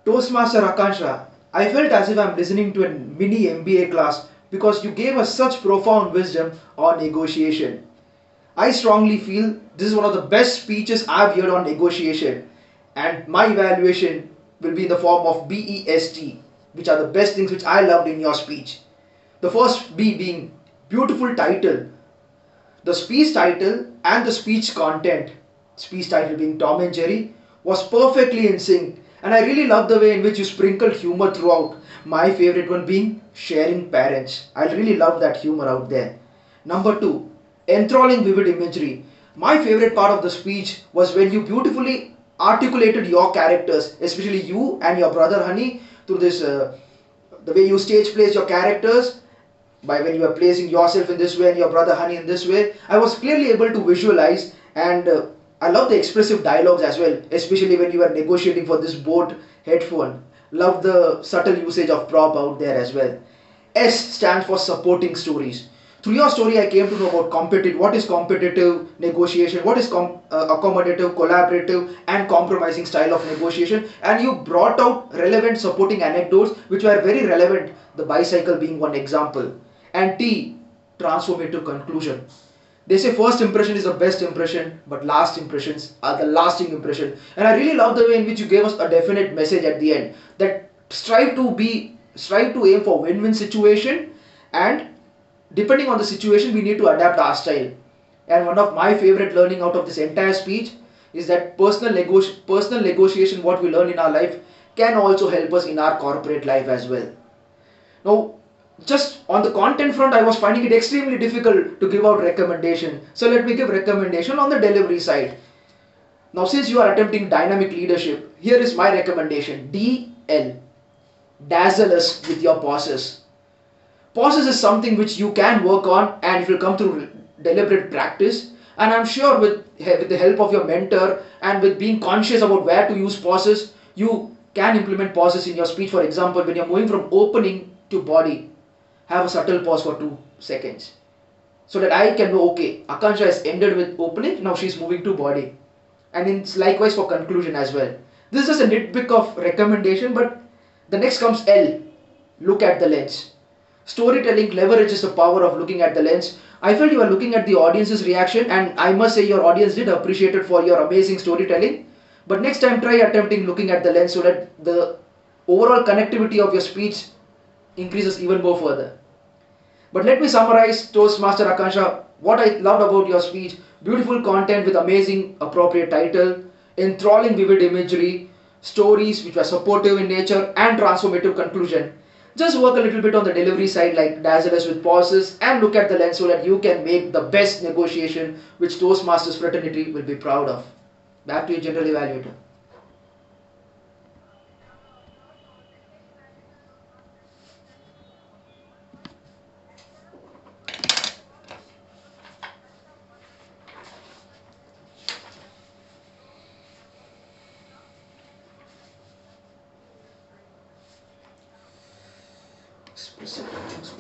Toastmaster Akanshka, I felt as if I'm listening to a mini MBA class because you gave us such profound wisdom on negotiation. I strongly feel this is one of the best speeches I've heard on negotiation, and my evaluation will be in the form of BEST, which are the best things which I loved in your speech. The first B being beautiful title, the speech title and the speech title being Tom and Jerry, was perfectly in sync. And I really love the way in which you sprinkled humor throughout. My favorite one being sharing parents. I really love that humor out there. Number two, enthralling vivid imagery. My favorite part of the speech was when you beautifully articulated your characters, especially you and your brother Honey, through this the way you stage place your characters by when you are placing yourself in this way and your brother Honey in this way. I was clearly able to visualize, and I love the expressive dialogues as well, especially when you are negotiating for this boat headphone. Love the subtle usage of prop out there as well. S stands for supporting stories. Through your story, I came to know about competitive, what is competitive negotiation, what is accommodative, collaborative, and compromising style of negotiation, and you brought out relevant supporting anecdotes which were very relevant. The bicycle being one example, and T, transformative conclusion. They say first impression is the best impression, but last impressions are the lasting impression. And I really love the way in which you gave us a definite message at the end that strive to aim for win-win situation, and depending on the situation we need to adapt our style. And one of my favorite learning out of this entire speech is that personal negotiation, what we learn in our life, can also help us in our corporate life as well. Now, just on the content front, I was finding it extremely difficult to give out recommendation. So let me give recommendation on the delivery side. Now, since you are attempting dynamic leadership, here is my recommendation. DL. Dazzle us with your pauses. Pauses is something which you can work on, and it will come through deliberate practice. And I'm sure with the help of your mentor and with being conscious about where to use pauses, you can implement pauses in your speech. For example, when you're moving from opening to body, have a subtle pause for 2 seconds so that I can know, okay, Akanksha has ended with opening, now she's moving to body. And it's likewise for conclusion as well. This is just a nitpick of recommendation, but the next comes L. Look at the lens. Storytelling leverages the power of looking at the lens. I felt you were looking at the audience's reaction, and I must say your audience did appreciate it for your amazing storytelling. But next time, try attempting looking at the lens so that the overall connectivity of your speech increases even more further. But let me summarize Toastmaster Akanksha. What I loved about your speech: beautiful content with amazing appropriate title, enthralling vivid imagery, stories which were supportive in nature, and transformative conclusion. Just work a little bit on the delivery side, like dazzle us with pauses and look at the lens so that you can make the best negotiation which Toastmasters fraternity will be proud of. Back to you, General Evaluator. Specific things,